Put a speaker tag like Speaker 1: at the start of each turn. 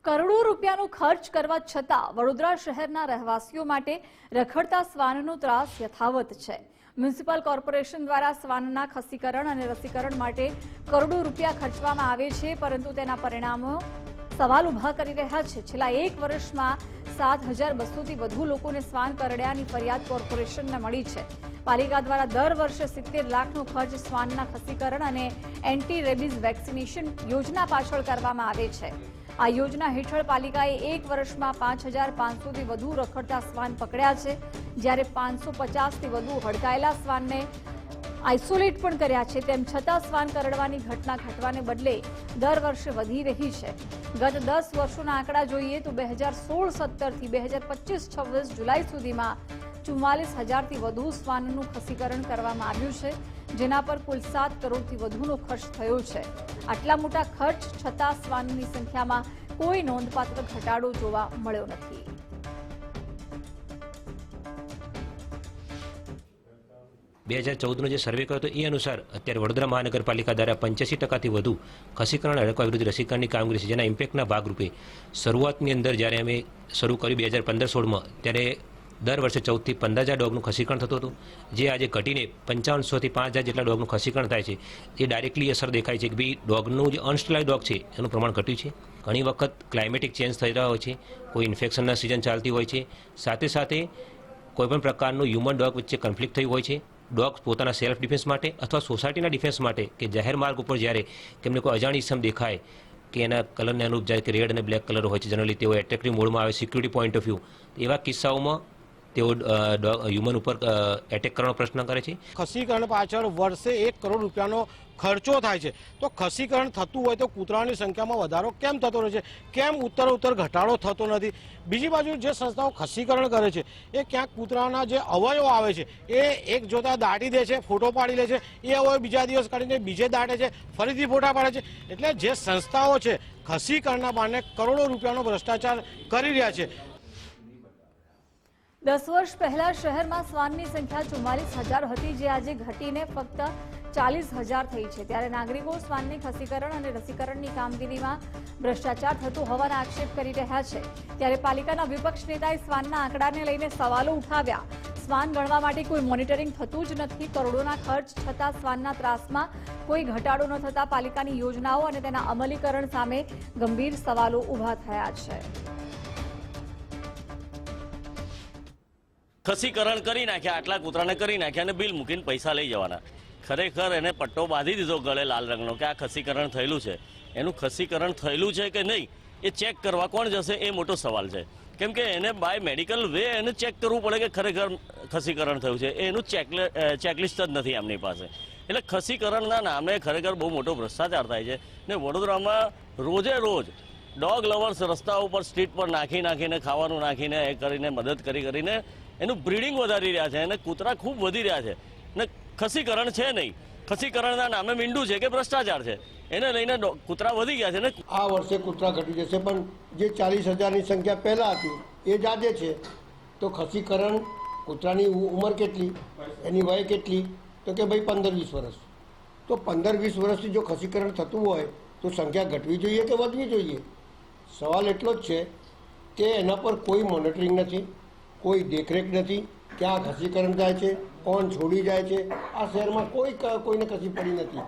Speaker 1: કરોડો રૂપિયાનો ખર્ચ કરવા છતાં વડોદરા શહેરના રહેવાસીઓ માટે રખડતા શ્વાનનો ત્રાસ યથાવત છે। મ્યુનિસિપલ કોર્પોરેશન દ્વારા શ્વાનના ખસીકરણ અને રસીકરણ માટે કરોડો રૂપિયા ખર્ચવામાં આવે છે, પરંતુ તેના પરિણામો સવાલ ઉભા કરી રહ્યા છે। છેલ્લા એક વર્ષમાં 7200થી વધુ લોકોને શ્વાન કરડ્યાની ફરિયાદ કોર્પોરેશનને મળી છે। પાલિકા દ્વારા દર વર્ષે 70 લાખનો ખર્ચ શ્વાનના ખસીકરણ અને એન્ટી રેબીઝ વેક્સિનેશન યોજના પાછળ કરવામાં આવે છે। આ યોજના હેઠળ પાલિકાએ એક વર્ષમાં 5500થી વધુ રખડતા શ્વાન પકડ્યા છે, જ્યારે 550થી વધુ હડકાયેલા શ્વાનને આઇસોલેટ પણ કર્યા છે। તેમ છતાં શ્વાન કરડવાની ઘટના ઘટવાને બદલે દર વર્ષે વધી રહી છે। ગત 10 વર્ષોના આંકડા જોઈએ તો 2016-17થી 2025-26 જુલાઈ સુધીમાં 44000થી વધુ શ્વાનનું ખસીકરણ કરવામાં આવ્યું છે, જેના પર કુલ 7 કરોડથી વધુનો ખર્ચ થયો છે। આટલા મોટા ખર્ચ છતાં શ્વાનની સંખ્યામાં કોઈ નોંધપાત્ર ઘટાડો જોવા મળ્યો નથી।
Speaker 2: 2014નો જે સર્વે કર્યો હતો એ અનુસાર અત્યારે વડોદરા મહાનગરપાલિકા દ્વારા 85%થી વધુ ખસીકરણ હડકવા વિરુદ્ધ રસીકરણની કામગીરી છે, જેના ઇમ્પેક્ટના ભાગરૂપે શરૂઆતની અંદર જ્યારે અમે શરૂ કર્યું 2015-16માં, ત્યારે દર વર્ષે 14થી 15000 ડોગનું ખસીકરણ થતું હતું, જે આજે ઘટીને 5500થી 5000 જેટલા ડોગનું ખસીકરણ થાય છે। એ ડાયરેક્ટલી અસર દેખાય છે કે ભાઈ ડોગનું જે અનસ્ટેલાઇઝ ડોગ છે એનું પ્રમાણ ઘટ્યું છે। ઘણી વખત ક્લાઇમેટિક ચેન્જ થઈ રહ્યા હોય છે, કોઈ ઇન્ફેક્શનના સિઝન ચાલતી હોય છે, સાથે સાથે કોઈપણ પ્રકારનું હ્યુમન ડોગ વચ્ચે કન્ફ્લિક્ટ થયું હોય છે। ડોગ પોતાના સેલ્ફ ડિફેન્સ માટે અથવા સોસાયટીના ડિફેન્સ માટે કે જાહેર માર્ગ ઉપર જ્યારે તેમને કોઈ અજાણી ઇસમ દેખાય કે એના કલરને અનુરૂપ જાય કે રેડ અને બ્લેક કલર હોય છે, જનરલી તેઓ એટ્રેક્ટિવ મોડમાં આવે સિક્યુરિટી પોઈન્ટ ઓફ વ્યૂ, એવા કિસ્સાઓમાં તેઓ હ્યુમન ઉપર એટેક કરવાનો પ્રશ્ન કરે છે।
Speaker 3: ખસીકરણ પાછળ વર્ષે 1 કરોડ રૂપિયાનો ખર્ચો થાય છે, તો ખસીકરણ થતું હોય તો કૂતરાની સંખ્યામાં વધારો કેમ થતો રહે છે? કેમ ઉત્તરોત્તર ઘટાડો થતો નથી? બીજી બાજુ જે સંસ્થાઓ ખસીકરણ કરે છે એ ક્યાંક કૂતરાના જે અવયવો આવે છે એ એક જોતા દાટી દે છે, ફોટો પાડી લે છે, એ અવયવ બીજા દિવસ કાઢીને બીજે દાટે છે, ફરીથી ફોટા પાડે છે। એટલે જે સંસ્થાઓ છે ખસીકરણના બહાને કરોડો રૂપિયાનો ભ્રષ્ટાચાર કરી રહ્યા છે।
Speaker 1: 10 વર્ષ પહેલા શહેરમાં શ્વાનની સંખ્યા 44000 હતી, જે આજે ઘટીને ફક્ત 40000 થઈ છે। ત્યારે નાગરિકો શ્વાનની ખસીકરણ અને રસીકરણની કામગીરીમાં ભ્રષ્ટાચાર થતો હોવાના આક્ષેપ કરી રહ્યા છે। ત્યારે પાલિકાના વિપક્ષ નેતાએ શ્વાનના આંકડાને લઈને સવાલો ઉઠાવ્યા। શ્વાન ગણવા માટે કોઈ મોનિટરિંગ થતું જ નથી, કરોડોના ખર્ચ છતાં શ્વાનના ત્રાસમાં કોઈ ઘટાડો ન થતા પાલિકાની યોજનાઓ અને તેના અમલીકરણ સામે ગંભીર સવાલો ઉભા થયા છે।
Speaker 4: ખસીકરણ કરી નાખ્યા, આટલા કૂતરાને કરી નાખ્યા અને બિલ મૂકીને પૈસા લઈ જવાના। ખરેખર એને પટ્ટો બાંધી દીધો ગળે લાલ રંગનો કે આ ખસીકરણ થયેલું છે। એનું ખસીકરણ થયેલું છે કે નહીં એ ચેક કરવા કોણ જશે એ મોટો સવાલ છે, કેમ કે એને બાય મેડિકલ વે એને ચેક કરવું પડે કે ખરેખર ખસીકરણ થયું છે। એનું ચેકલિસ્ટ જ નથી એમની પાસે। એટલે ખસીકરણના નામે ખરેખર બહુ મોટો ભ્રષ્ટાચાર થાય છે ને વડોદરામાં રોજે રોજ ડોગ લવર્સ રસ્તા ઉપર સ્ટ્રીટ પર નાખીને ખાવાનું નાખીને એ કરીને મદદ કરીને એનું બ્રીડિંગ વધારી રહ્યા છે અને કૂતરા ખૂબ વધી રહ્યા છે ને ખસીકરણ છે નહીં। ખસીકરણના નામે મીંડું છે કે ભ્રષ્ટાચાર છે, એને લઈને કૂતરા વધી ગયા છે ને
Speaker 5: આ વર્ષે કૂતરા ઘટી જશે, પણ જે 40000ની સંખ્યા પહેલાં હતી એ જ આજે છે। તો ખસીકરણ કૂતરાની ઉંમર કેટલી, એની વય કેટલી? તો કે ભાઈ 15-20 વર્ષ। તો 15-20 વર્ષથી જો ખસીકરણ થતું હોય તો સંખ્યા ઘટવી જોઈએ કે વધવી જોઈએ? સવાલ એટલો જ છે કે એના પર કોઈ મોનિટરિંગ નથી, કોઈ દેખરેખ નથી, ક્યાં ખસીકરણ થાય છે, કોણ છોડી જાય છે, આ શહેરમાં કોઈને કશી પડી નથી।